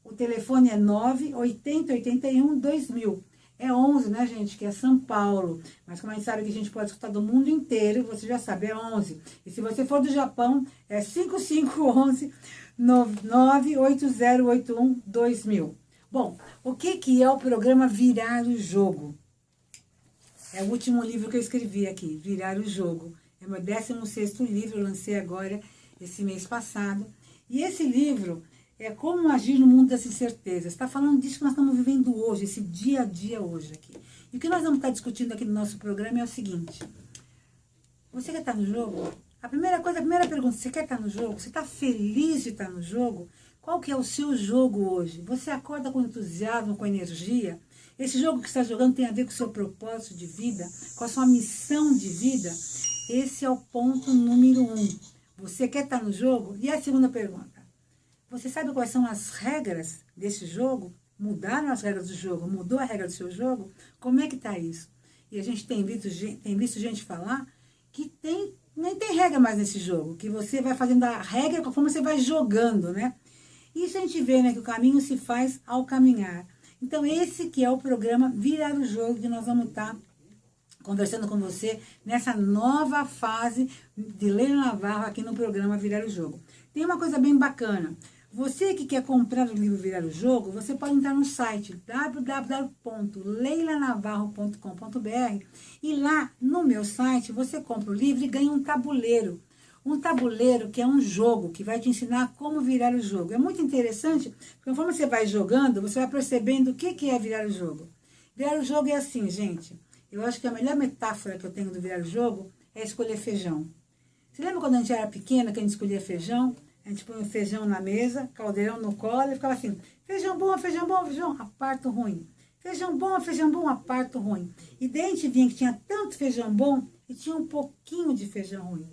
O telefone é 98081-2000. É 11, né, gente? Que é São Paulo. Mas como a gente sabe que a gente pode escutar do mundo inteiro, você já sabe, é 11. E se você for do Japão, é 5511-98081-2000. Bom, o que é o programa Virar o Jogo? É o último livro que eu escrevi aqui, Virar o Jogo. É meu 16º livro, eu lancei agora, esse mês passado. E esse livro é como agir no mundo das incertezas. Está falando disso que nós estamos vivendo hoje, esse dia a dia hoje aqui. E o que nós vamos estar discutindo aqui no nosso programa é o seguinte. Você quer estar no jogo? A primeira pergunta, você quer estar no jogo? Você está feliz de estar no jogo? Qual que é o seu jogo hoje? Você acorda com entusiasmo, com energia? Esse jogo que você está jogando tem a ver com o seu propósito de vida, com a sua missão de vida? Esse é o ponto número 1. Você quer estar no jogo? E a segunda pergunta? Você sabe quais são as regras desse jogo? Mudaram as regras do jogo? Mudou a regra do seu jogo? Como é que está isso? E a gente tem visto gente falar que nem tem regra mais nesse jogo, que você vai fazendo a regra conforme você vai jogando, né? Isso a gente vê, né, que o caminho se faz ao caminhar. Então, esse que é o programa Virar o Jogo, que nós vamos estar conversando com você nessa nova fase de Leila Navarro aqui no programa Virar o Jogo. Tem uma coisa bem bacana. Você que quer comprar o livro Virar o Jogo, você pode entrar no site www.leilanavarro.com.br e lá no meu site você compra o livro e ganha um tabuleiro. Um tabuleiro que é um jogo, que vai te ensinar como virar o jogo. É muito interessante, porque conforme você vai jogando, você vai percebendo o que é virar o jogo. Virar o jogo é assim, gente. Eu acho que a melhor metáfora que eu tenho do virar o jogo é escolher feijão. Você lembra quando a gente era pequena, que a gente escolhia feijão? A gente põe o feijão na mesa, caldeirão no colo, e ficava assim, feijão bom, feijão, aparto ruim. Feijão bom, aparto ruim. E daí a gente vinha que tinha tanto feijão bom e tinha um pouquinho de feijão ruim.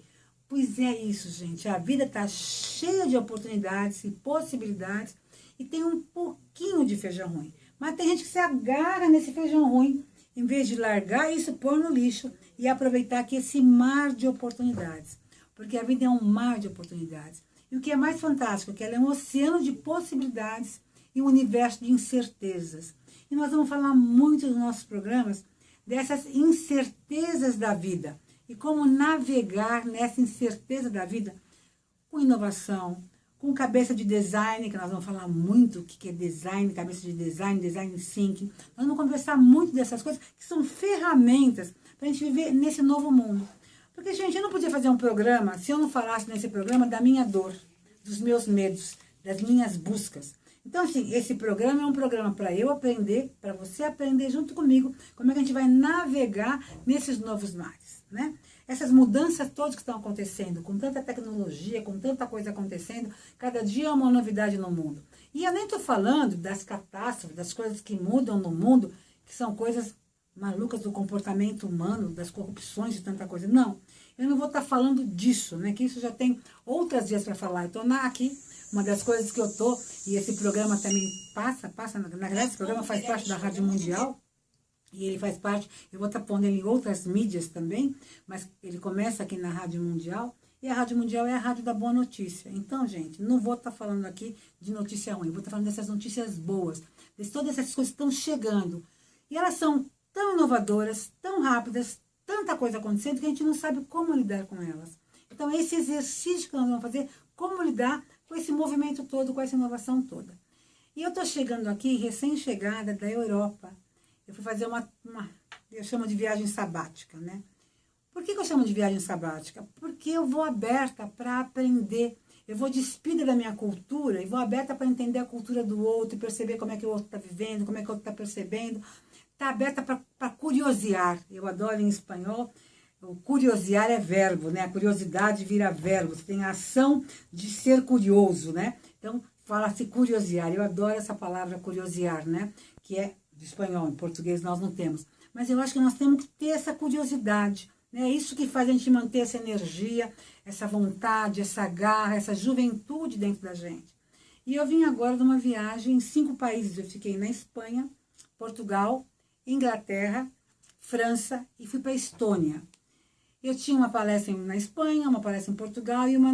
Pois é isso, gente. A vida está cheia de oportunidades e possibilidades e tem um pouquinho de feijão ruim. Mas tem gente que se agarra nesse feijão ruim, em vez de largar isso, pôr no lixo e aproveitar aqui esse mar de oportunidades. Porque a vida é um mar de oportunidades. E o que é mais fantástico é que ela é um oceano de possibilidades e um universo de incertezas. E nós vamos falar muito nos nossos programas dessas incertezas da vida e como navegar nessa incerteza da vida com inovação, com cabeça de design, que nós vamos falar muito o que é design, cabeça de design, design thinking. Nós vamos conversar muito dessas coisas que são ferramentas para a gente viver nesse novo mundo. Porque, gente, eu não podia fazer um programa se eu não falasse nesse programa da minha dor, dos meus medos, das minhas buscas. Então, assim, esse programa é um programa para eu aprender, para você aprender junto comigo, como é que a gente vai navegar nesses novos mares, né? Essas mudanças todas que estão acontecendo, com tanta tecnologia, com tanta coisa acontecendo, cada dia é uma novidade no mundo. E eu nem estou falando das catástrofes, das coisas que mudam no mundo, que são coisas malucas do comportamento humano, das corrupções, de tanta coisa. Não, eu não vou estar falando disso, né? Que isso já tem outras dias para falar. Eu estou aqui, uma das coisas que eu estou, e esse programa também passa, na verdade esse programa faz parte da Rádio Mundial, e ele faz parte, eu vou estar pondo ele em outras mídias também, mas ele começa aqui na Rádio Mundial, e a Rádio Mundial é a rádio da boa notícia. Então, gente, não vou estar falando aqui de notícia ruim, vou estar falando dessas notícias boas, de todas essas coisas que estão chegando. E elas são tão inovadoras, tão rápidas, tanta coisa acontecendo que a gente não sabe como lidar com elas. Então, esse exercício que nós vamos fazer, como lidar com esse movimento todo, com essa inovação toda. E eu estou chegando aqui, recém-chegada da Europa. Eu fui fazer eu chamo de viagem sabática, né? Por que eu chamo de viagem sabática? Porque eu vou aberta para aprender. Eu vou despida da minha cultura e vou aberta para entender a cultura do outro e perceber como é que o outro está vivendo, como é que o outro está percebendo. Está aberta para curiosear. Eu adoro em espanhol. O curiosear é verbo, né? A curiosidade vira verbo. Você tem a ação de ser curioso, né? Então, fala-se curiosear. Eu adoro essa palavra curiosear, né? Que é de espanhol, em português nós não temos. Mas eu acho que nós temos que ter essa curiosidade, né? É isso que faz a gente manter essa energia, essa vontade, essa garra, essa juventude dentro da gente. E eu vim agora de uma viagem em 5 países. Eu fiquei na Espanha, Portugal, Inglaterra, França e fui para a Estônia. Eu tinha uma palestra na Espanha, uma palestra em Portugal e uma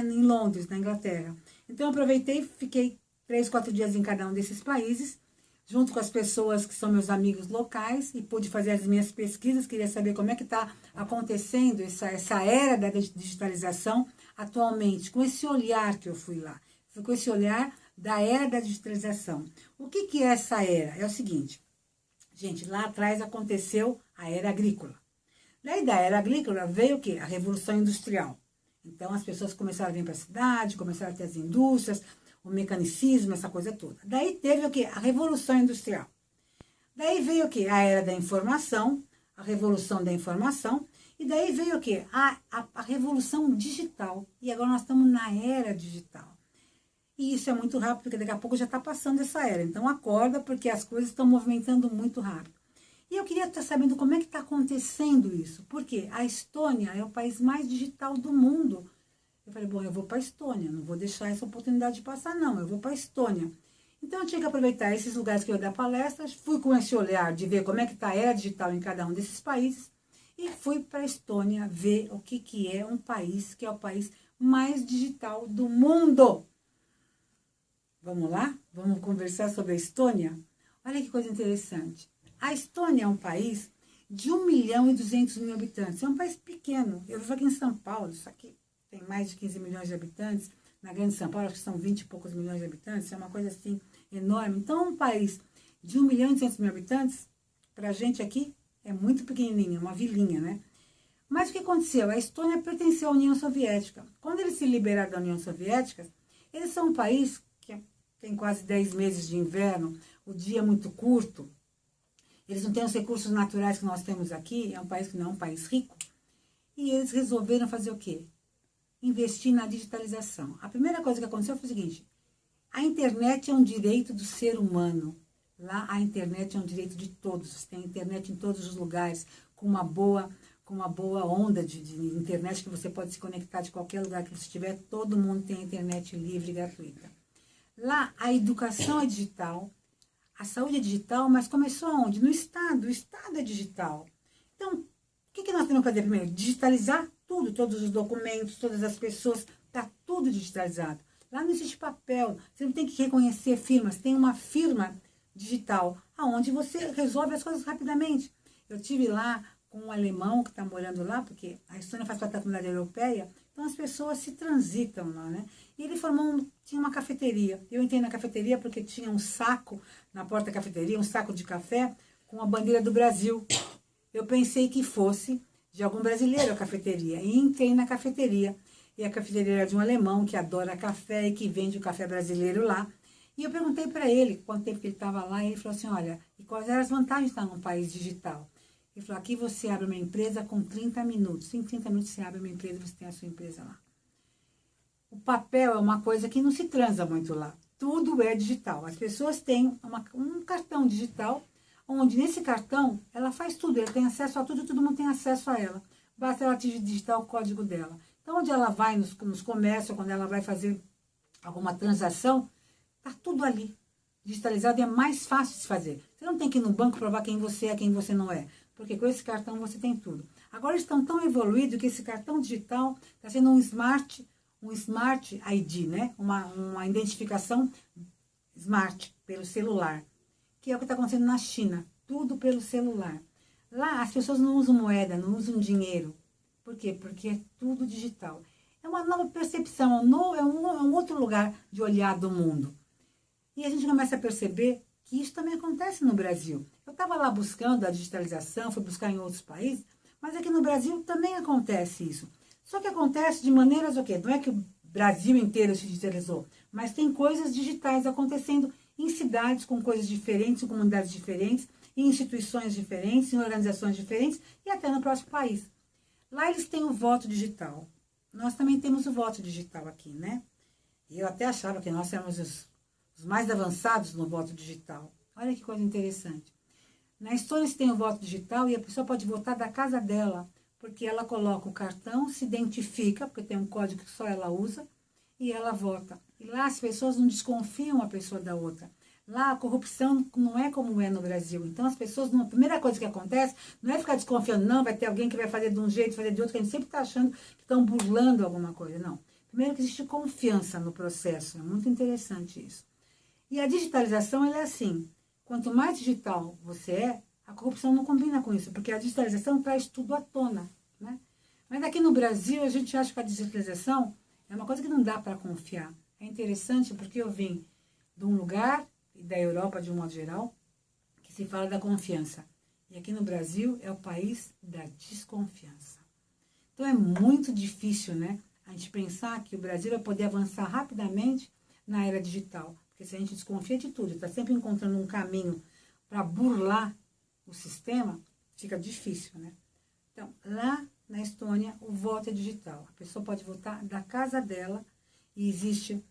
em Londres, na Inglaterra. Então eu aproveitei, fiquei 3, 4 dias em cada um desses países, junto com as pessoas que são meus amigos locais, e pude fazer as minhas pesquisas, queria saber como é que está acontecendo essa era da digitalização atualmente, com esse olhar que eu fui lá. Foi com esse olhar da era da digitalização. O que é essa era? É o seguinte, gente, lá atrás aconteceu a era agrícola. Daí da era agrícola veio o quê? A Revolução Industrial. Então as pessoas começaram a vir para a cidade, começaram a ter as indústrias, o mecanicismo, essa coisa toda. Daí teve o quê? A Revolução Industrial. Daí veio o quê? A Era da Informação, a Revolução da Informação, e daí veio o quê? A Revolução Digital. E agora nós estamos na Era Digital. E isso é muito rápido, porque daqui a pouco já está passando essa era. Então acorda, porque as coisas estão movimentando muito rápido. E eu queria estar sabendo como é que está acontecendo isso. Porque a Estônia é o país mais digital do mundo. Eu falei, bom, eu vou para a Estônia, não vou deixar essa oportunidade de passar, não, eu vou para a Estônia. Então, eu tinha que aproveitar esses lugares que eu ia dar palestras, fui com esse olhar de ver como é que está a era digital em cada um desses países, e fui para a Estônia ver o que é um país, que é o país mais digital do mundo. Vamos lá? Vamos conversar sobre a Estônia? Olha que coisa interessante. A Estônia é um país de 1.200.000 habitantes, é um país pequeno. Eu vivo aqui em São Paulo, isso aqui tem mais de 15 milhões de habitantes, na Grande São Paulo, acho que são 20 e poucos milhões de habitantes, é uma coisa assim enorme. Então, um país de 1.200.000 habitantes, para a gente aqui, é muito pequenininho, uma vilinha, né? Mas o que aconteceu? A Estônia pertenceu à União Soviética. Quando eles se liberaram da União Soviética, eles são um país que tem quase 10 meses de inverno, o dia é muito curto, eles não têm os recursos naturais que nós temos aqui, é um país que não é um país rico, e eles resolveram fazer o quê? Investir na digitalização. A primeira coisa que aconteceu foi o seguinte, a internet é um direito do ser humano. Lá a internet é um direito de todos. Você tem internet em todos os lugares, com uma boa onda de internet que você pode se conectar de qualquer lugar que você estiver. Todo mundo tem internet livre e gratuita. Lá a educação é digital, a saúde é digital, mas começou onde? No Estado. O Estado é digital. Então, o que nós temos que fazer primeiro? Digitalizar tudo, todos os documentos, todas as pessoas, está tudo digitalizado. Lá não existe papel, você não tem que reconhecer firmas, tem uma firma digital, aonde você resolve as coisas rapidamente. Eu tive lá com um alemão que está morando lá, porque a Estônia faz parte da comunidade europeia, então as pessoas se transitam lá, né? E ele tinha uma cafeteria. Eu entrei na cafeteria porque tinha um saco na porta da cafeteria, um saco de café com a bandeira do Brasil. Eu pensei que fosse de algum brasileiro a cafeteria. E entrei na cafeteria. E a cafeteria era de um alemão que adora café e que vende o café brasileiro lá. E eu perguntei para ele quanto tempo que ele estava lá. E ele falou assim, olha, e quais eram as vantagens de estar num país digital? Ele falou, aqui você abre uma empresa com 30 minutos. Em 30 minutos você abre uma empresa e você tem a sua empresa lá. O papel é uma coisa que não se transa muito lá. Tudo é digital. As pessoas têm um cartão digital, onde nesse cartão ela faz tudo, ela tem acesso a tudo e todo mundo tem acesso a ela. Basta ela digitar o código dela. Então, onde ela vai nos comércios, quando ela vai fazer alguma transação, está tudo ali, digitalizado e é mais fácil de fazer. Você não tem que ir no banco provar quem você é, quem você não é, porque com esse cartão você tem tudo. Agora eles estão tão evoluídos que esse cartão digital está sendo um smart ID, né? Uma identificação smart pelo celular, que é o que está acontecendo na China, tudo pelo celular. Lá as pessoas não usam moeda, não usam dinheiro. Por quê? Porque é tudo digital. É uma nova percepção, é um outro lugar de olhar do mundo. E a gente começa a perceber que isso também acontece no Brasil. Eu estava lá buscando a digitalização, fui buscar em outros países, mas aqui no Brasil também acontece isso. Só que acontece de maneiras o quê? Não é que o Brasil inteiro se digitalizou, mas tem coisas digitais acontecendo em cidades com coisas diferentes, em comunidades diferentes, em instituições diferentes, em organizações diferentes e até no próximo país. Lá eles têm o voto digital. Nós também temos o voto digital aqui, né? E eu até achava que nós éramos os mais avançados no voto digital. Olha que coisa interessante. Na Estônia se tem o voto digital e a pessoa pode votar da casa dela, porque ela coloca o cartão, se identifica, porque tem um código que só ela usa, e ela vota. E lá as pessoas não desconfiam uma pessoa da outra. Lá a corrupção não é como é no Brasil. Então as pessoas, a primeira coisa que acontece, não é ficar desconfiando, não, vai ter alguém que vai fazer de um jeito, fazer de outro, que a gente sempre está achando que estão burlando alguma coisa. Não. Primeiro que existe confiança no processo. É muito interessante isso. E a digitalização, ela é assim, quanto mais digital você é, a corrupção não combina com isso, porque a digitalização traz tudo à tona, né? Mas aqui no Brasil, a gente acha que a digitalização é uma coisa que não dá para confiar. É interessante porque eu vim de um lugar, e da Europa de um modo geral, que se fala da confiança. E aqui no Brasil é o país da desconfiança. Então é muito difícil, né, a gente pensar que o Brasil vai poder avançar rapidamente na era digital. Porque se a gente desconfia de tudo, está sempre encontrando um caminho para burlar o sistema, fica difícil, né? Então, lá na Estônia, o voto é digital. A pessoa pode votar da casa dela e existe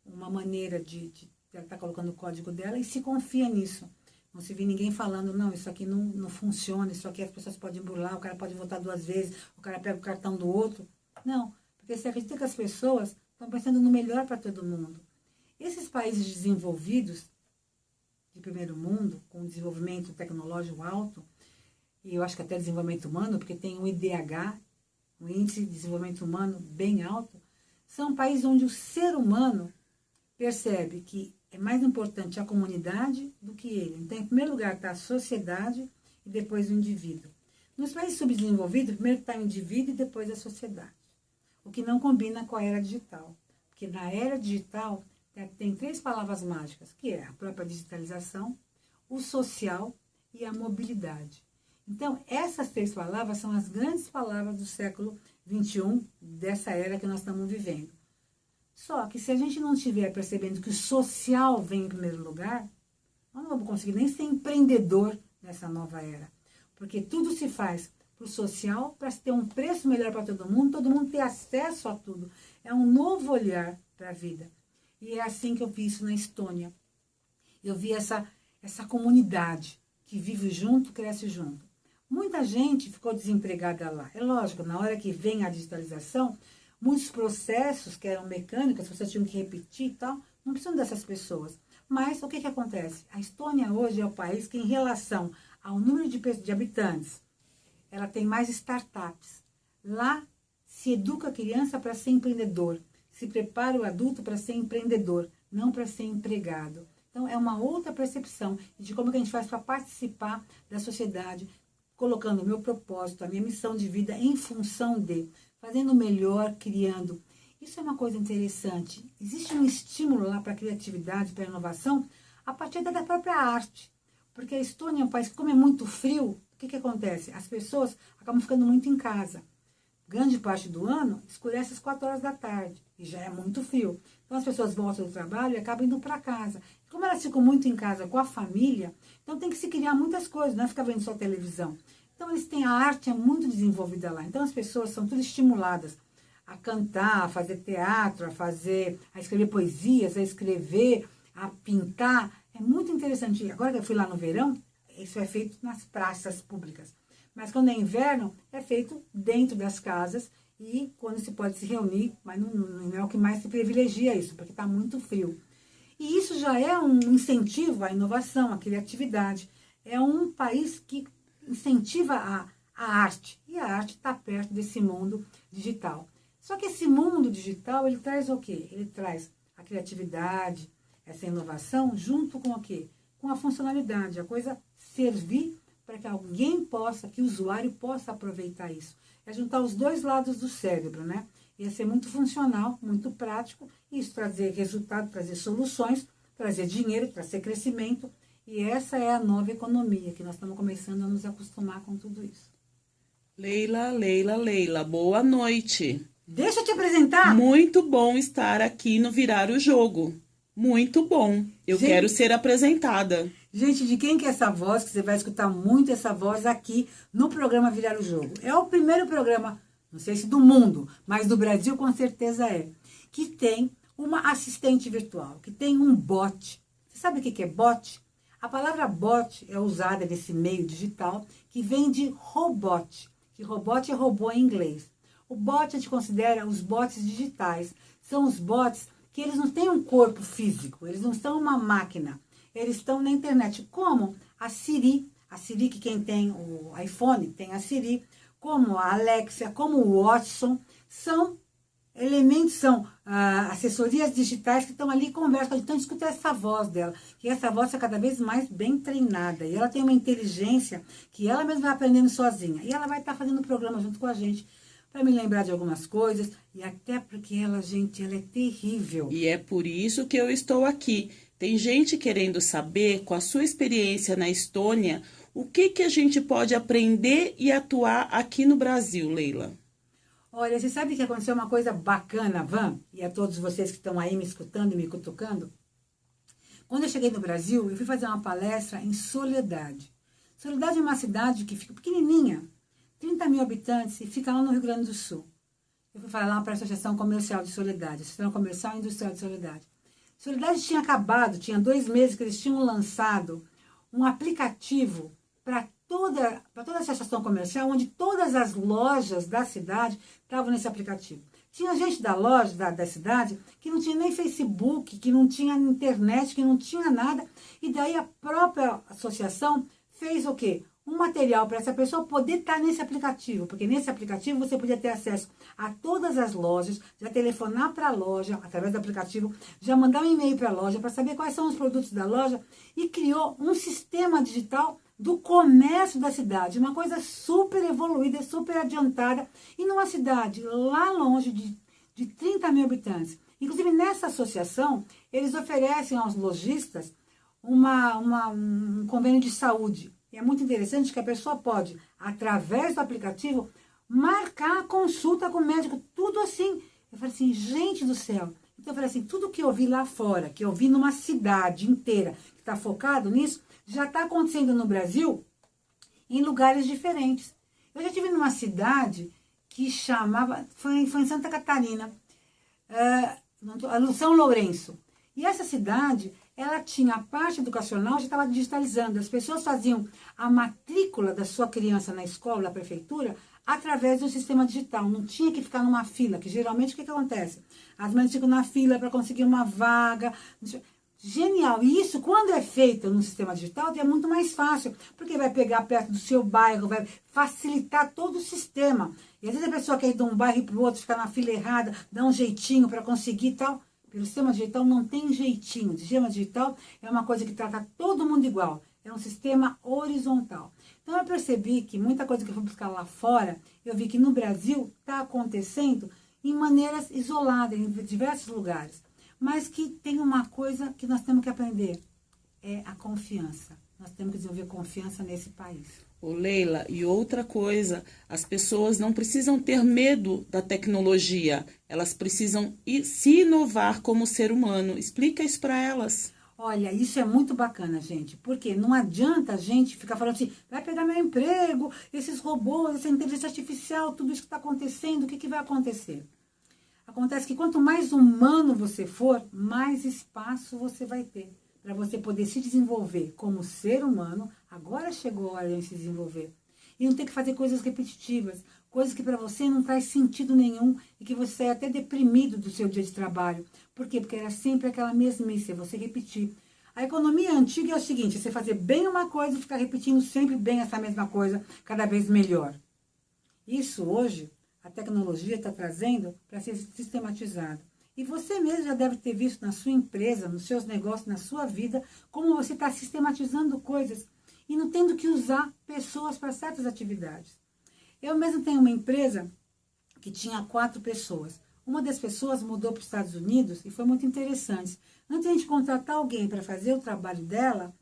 uma maneira de ela estar colocando o código dela e se confia nisso. Não se vê ninguém falando, não, isso aqui não funciona, isso aqui as pessoas podem burlar, o cara pode votar 2 vezes, o cara pega o cartão do outro. Não, porque você acredita que as pessoas estão pensando no melhor para todo mundo. Esses países desenvolvidos, de primeiro mundo, com desenvolvimento tecnológico alto, e eu acho que até desenvolvimento humano, porque tem um IDH, um Índice de Desenvolvimento Humano bem alto, são países onde o ser humano percebe que é mais importante a comunidade do que ele. Então, em primeiro lugar está a sociedade e depois o indivíduo. Nos países subdesenvolvidos, primeiro está o indivíduo e depois a sociedade. O que não combina com a era digital. Porque na era digital tem 3 palavras mágicas, que é a própria digitalização, o social e a mobilidade. Então, essas 3 palavras são as grandes palavras do século XXI, dessa era que nós estamos vivendo. Só que se a gente não estiver percebendo que o social vem em primeiro lugar, nós não vamos conseguir nem ser empreendedor nessa nova era. Porque tudo se faz para o social, para se ter um preço melhor para todo mundo ter acesso a tudo. É um novo olhar para a vida. E é assim que eu vi isso na Estônia. Eu vi essa comunidade que vive junto, cresce junto. Muita gente ficou desempregada lá. É lógico, na hora que vem a digitalização, muitos processos que eram mecânicos, as pessoas tinham que repetir e tal, não precisam dessas pessoas. Mas o que acontece? A Estônia hoje é o país que, em relação ao número de habitantes, ela tem mais startups. Lá se educa a criança para ser empreendedor, se prepara o adulto para ser empreendedor, não para ser empregado. Então, é uma outra percepção de como que a gente faz para participar da sociedade, colocando o meu propósito, a minha missão de vida em função de, fazendo melhor, criando. Isso é uma coisa interessante. Existe um estímulo lá para a criatividade, para a inovação, a partir da própria arte. Porque a Estônia é um país que, como é muito frio, o que acontece? As pessoas acabam ficando muito em casa. Grande parte do ano, escurece às 4 horas da tarde, e já é muito frio. Então, as pessoas voltam do trabalho e acabam indo para casa. Como elas ficam muito em casa com a família, então tem que se criar muitas coisas, não é ficar vendo só televisão. Então, eles têm a arte é muito desenvolvida lá. Então, as pessoas são tudo estimuladas a cantar, a fazer teatro, a escrever poesias, a escrever, a pintar. É muito interessante. Agora que eu fui lá no verão, isso é feito nas praças públicas. Mas quando é inverno, é feito dentro das casas e quando se pode se reunir, mas não é o que mais se privilegia isso, porque está muito frio. E isso já é um incentivo à inovação, à criatividade. É um país que incentiva a arte. E a arte está perto desse mundo digital. Só que esse mundo digital, ele traz o quê? Ele traz a criatividade, essa inovação, junto com o quê? Com a funcionalidade, a coisa servir para que alguém possa, que o usuário possa aproveitar isso. É juntar os 2 lados do cérebro, né? Ia ser muito funcional, muito prático, e isso trazer resultado, trazer soluções, trazer dinheiro, trazer crescimento. E essa é a nova economia, que nós estamos começando a nos acostumar com tudo isso. Leila, boa noite. Deixa eu te apresentar. Muito bom estar aqui no Virar o Jogo. Muito bom. Eu quero ser apresentada. Gente, de quem que é essa voz? Que você vai escutar muito essa voz aqui no programa Virar o Jogo. É o primeiro programa, não sei se do mundo, mas do Brasil com certeza é, que tem uma assistente virtual, que tem um bot. Você sabe o que é bot? A palavra bot é usada nesse meio digital, que vem de robot, que robot é robô em inglês. O bot a gente considera os bots digitais. São os bots que eles não têm um corpo físico, eles não são uma máquina, eles estão na internet, como a Siri, que quem tem o iPhone tem a Siri, como a Alexia, como o Watson, são elementos são assessorias digitais que estão ali e conversam, então escuta essa voz dela, que essa voz é cada vez mais bem treinada, e ela tem uma inteligência que ela mesma vai aprendendo sozinha, e ela vai estar fazendo o programa junto com a gente, para me lembrar de algumas coisas, e até porque ela, gente, ela é terrível. E é por isso que eu estou aqui. Tem gente querendo saber, com a sua experiência na Estônia, o que a gente pode aprender e atuar aqui no Brasil, Leila? Olha, você sabe que aconteceu uma coisa bacana, Van, e a todos vocês que estão aí me escutando e me cutucando? Quando eu cheguei no Brasil, eu fui fazer uma palestra em Soledade. Soledade é uma cidade que fica pequenininha, 30 mil habitantes, e fica lá no Rio Grande do Sul. Eu fui falar lá para a Associação Comercial de Soledade, Associação Comercial e Industrial de Soledade. Soledade tinha acabado, tinha 2 meses que eles tinham lançado um aplicativo para toda a associação comercial, onde todas as lojas da cidade estavam nesse aplicativo. Tinha gente da loja, da cidade, que não tinha nem Facebook, que não tinha internet, que não tinha nada. E daí a própria associação fez o quê? Um material para essa pessoa poder estar nesse aplicativo, porque nesse aplicativo você podia ter acesso a todas as lojas, já telefonar para a loja através do aplicativo, já mandar um e-mail para a loja para saber quais são os produtos da loja, e criou um sistema digital do comércio da cidade, uma coisa super evoluída, super adiantada, e numa cidade lá longe de 30 mil habitantes. Inclusive nessa associação, eles oferecem aos lojistas um convênio de saúde. E é muito interessante que a pessoa pode, através do aplicativo, marcar a consulta com o médico, tudo assim. Eu falei assim, gente do céu. Então eu falei assim, tudo que eu vi lá fora, que eu vi numa cidade inteira, que está focado nisso, já está acontecendo no Brasil em lugares diferentes. Eu já estive numa cidade que chamava, foi em Santa Catarina, no São Lourenço. E essa cidade, ela tinha a parte educacional, já estava digitalizando. As pessoas faziam a matrícula da sua criança na escola, da prefeitura, através do sistema digital. Não tinha que ficar numa fila, que geralmente o que acontece? As mães ficam na fila para conseguir uma vaga. Genial. E isso, quando é feito no sistema digital, é muito mais fácil, porque vai pegar perto do seu bairro, vai facilitar todo o sistema. E às vezes a pessoa quer ir de um bairro para o outro, ficar na fila errada, dar um jeitinho para conseguir e tal. Pelo sistema digital não tem jeitinho. O sistema digital é uma coisa que trata todo mundo igual. É um sistema horizontal. Então eu percebi que muita coisa que eu fui buscar lá fora, eu vi que no Brasil está acontecendo em maneiras isoladas, em diversos lugares. Mas que tem uma coisa que nós temos que aprender, é a confiança. Nós temos que desenvolver confiança nesse país. Ô Leila, e outra coisa, as pessoas não precisam ter medo da tecnologia, elas precisam se inovar como ser humano. Explica isso para elas. Olha, isso é muito bacana, gente, porque não adianta a gente ficar falando assim, vai pegar meu emprego, esses robôs, essa inteligência artificial, tudo isso que está acontecendo, o que vai acontecer? Acontece que quanto mais humano você for, mais espaço você vai ter para você poder se desenvolver como ser humano. Agora chegou a hora de se desenvolver. E não ter que fazer coisas repetitivas, coisas que para você não traz sentido nenhum e que você sai até deprimido do seu dia de trabalho. Por quê? Porque era sempre aquela mesmice, você repetir. A economia antiga é o seguinte, você fazer bem uma coisa e ficar repetindo sempre bem essa mesma coisa, cada vez melhor. Isso hoje, a tecnologia está trazendo para ser sistematizado. E você mesmo já deve ter visto na sua empresa, nos seus negócios, na sua vida, como você está sistematizando coisas e não tendo que usar pessoas para certas atividades. Eu mesmo tenho uma empresa que tinha 4 pessoas. Uma das pessoas mudou para os Estados Unidos e foi muito interessante. Antes de a gente contratar alguém para fazer o trabalho dela,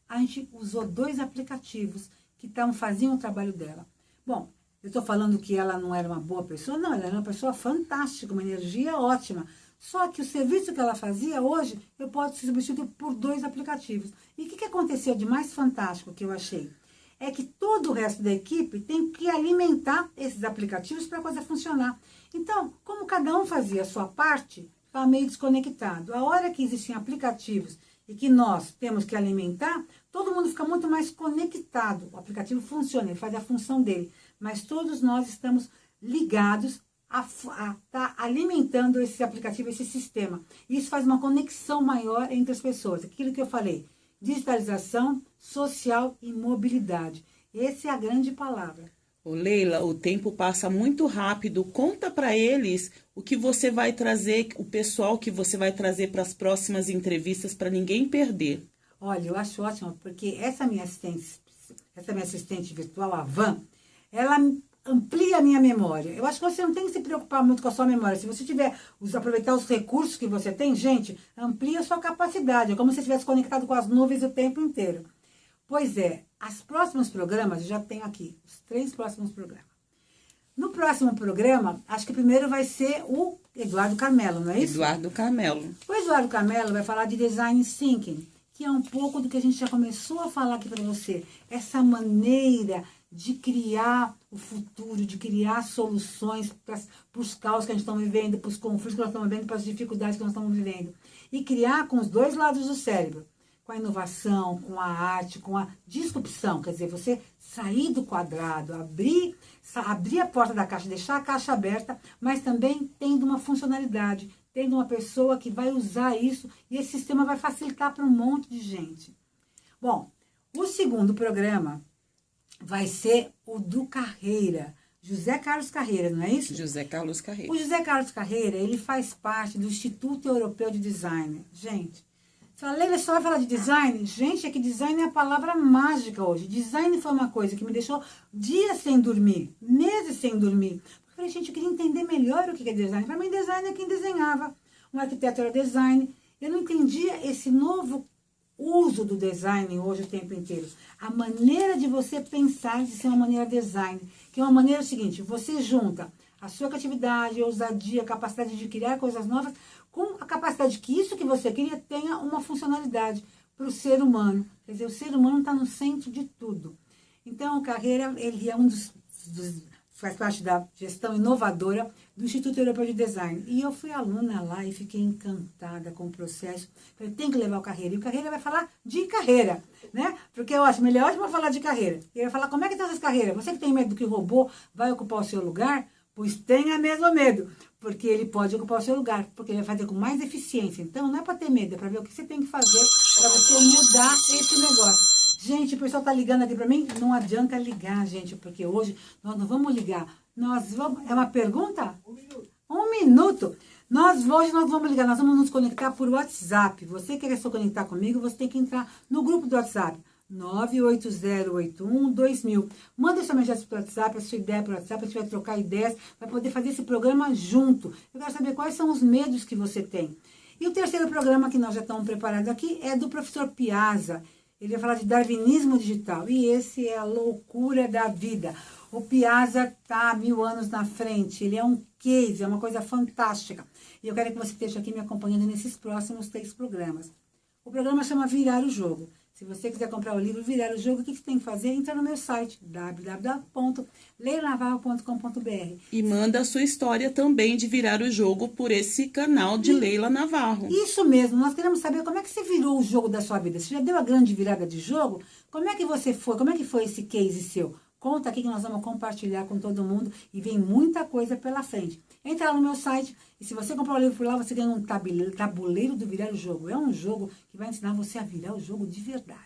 a gente usou 2 aplicativos que faziam o trabalho dela. Bom, eu estou falando que ela não era uma boa pessoa? Não, ela era uma pessoa fantástica, uma energia ótima. Só que o serviço que ela fazia hoje, eu posso substituir por 2 aplicativos. E o que aconteceu de mais fantástico que eu achei? É que todo o resto da equipe tem que alimentar esses aplicativos para a coisa funcionar. Então, como cada um fazia a sua parte, estava meio desconectado. A hora que existem aplicativos e que nós temos que alimentar, todo mundo fica muito mais conectado. O aplicativo funciona, ele faz a função dele. Mas todos nós estamos ligados a estar alimentando esse aplicativo, esse sistema. Isso faz uma conexão maior entre as pessoas. Aquilo que eu falei, digitalização social e mobilidade. Essa é a grande palavra. Ô Leila, o tempo passa muito rápido. Conta para eles o que você vai trazer, o pessoal que você vai trazer para as próximas entrevistas para ninguém perder. Olha, eu acho ótimo, porque essa minha assistente virtual, a Van, ela amplia a minha memória. Eu acho que você não tem que se preocupar muito com a sua memória. Se você tiver, aproveitar os recursos que você tem, gente, amplia a sua capacidade. É como se você estivesse conectado com as nuvens o tempo inteiro. Pois é, os próximos programas, eu já tenho aqui, os 3 próximos programas. No próximo programa, acho que primeiro vai ser o Eduardo Carmelo, não é isso? Eduardo Carmelo. O Eduardo Carmelo vai falar de Design Thinking, que é um pouco do que a gente já começou a falar aqui para você. Essa maneira de criar o futuro, de criar soluções para os caos que a gente está vivendo, para os conflitos que nós estamos vivendo, para as dificuldades que nós estamos vivendo. E criar com os 2 lados do cérebro, com a inovação, com a arte, com a disrupção. Quer dizer, você sair do quadrado, abrir a porta da caixa, deixar a caixa aberta, mas também tendo uma funcionalidade, tendo uma pessoa que vai usar isso e esse sistema vai facilitar para um monte de gente. Bom, o segundo programa vai ser o do Carreira, José Carlos Carreira, não é isso? José Carlos Carreira. O José Carlos Carreira, ele faz parte do Instituto Europeu de Design. Gente, você fala, Leila, só vai falar de design? Gente, é que design é a palavra mágica hoje. Design foi uma coisa que me deixou dias sem dormir, meses sem dormir. Porque eu falei, gente, eu queria entender melhor o que é design. Para mim, design é quem desenhava. Um arquiteto era design. Eu não entendia esse novo uso do design hoje o tempo inteiro. A maneira de você pensar de ser uma maneira design, que é uma maneira seguinte, você junta a sua criatividade, a ousadia, a capacidade de criar coisas novas, com a capacidade que isso que você queria tenha uma funcionalidade para o ser humano. Quer dizer, o ser humano está no centro de tudo. Então, o Carreira, ele é um faz parte da gestão inovadora do Instituto Europeu de Design. E eu fui aluna lá e fiquei encantada com o processo. Falei, tem que levar o Carreira. E o Carreira vai falar de carreira, né? Porque eu acho ele é ótimo falar de carreira. Ele vai falar, como é que estão essas carreiras? Você que tem medo que o robô vai ocupar o seu lugar, pois tenha mesmo medo, porque ele pode ocupar o seu lugar, porque ele vai fazer com mais eficiência. Então, não é para ter medo, é para ver o que você tem que fazer para você mudar esse negócio. Gente, o pessoal tá ligando aqui para mim, não adianta ligar, gente, porque hoje nós não vamos ligar. Nós vamos... É uma pergunta? 1 minuto. 1 minuto. Hoje nós vamos ligar, nós vamos nos conectar por WhatsApp. Você quer se conectar comigo, você tem que entrar no grupo do WhatsApp. 980812000. Manda sua mensagem para o WhatsApp, a sua ideia para o WhatsApp, a gente vai trocar ideias, vai poder fazer esse programa junto. Eu quero saber quais são os medos que você tem. E o terceiro programa que nós já estamos preparados aqui é do professor Piazza. Ele vai falar de darwinismo digital. E esse é a loucura da vida. O Piazza está 1000 anos na frente. Ele é um case, é uma coisa fantástica. E eu quero que você esteja aqui me acompanhando nesses próximos 3 programas. O programa chama Virar o Jogo. Se você quiser comprar o livro Virar o Jogo, o que você tem que fazer? Entra no meu site, www.leilanavarro.com.br. E manda a sua história também de virar o jogo por esse canal de Leila Navarro. Isso mesmo, nós queremos saber como é que você virou o jogo da sua vida. Você já deu a grande virada de jogo? Como é que você foi? Como é que foi esse case seu? Conta aqui que nós vamos compartilhar com todo mundo e vem muita coisa pela frente. Entra lá no meu site e se você comprar o livro por lá, você ganha um tabuleiro do Virar o Jogo. É um jogo que vai ensinar você a virar o jogo de verdade.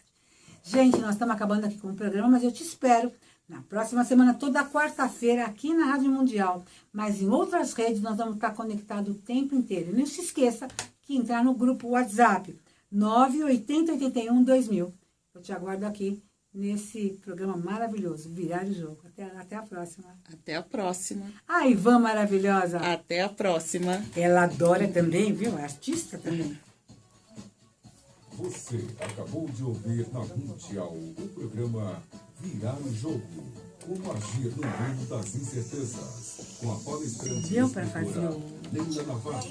Gente, nós estamos acabando aqui com o programa, mas eu te espero na próxima semana, toda quarta-feira, aqui na Rádio Mundial. Mas em outras redes nós vamos estar conectados o tempo inteiro. E não se esqueça que entrar no grupo WhatsApp 980812000. Eu te aguardo aqui nesse programa maravilhoso, Virar o Jogo. Até a próxima. Até a próxima. A Ivan maravilhosa. Até a próxima. Ela adora também, viu? É artista também. Você acabou de ouvir na Mundial o programa Virar o Jogo. Como agir no mundo das incertezas. Com a palestrante Deu para fazer o... Leila Navarro.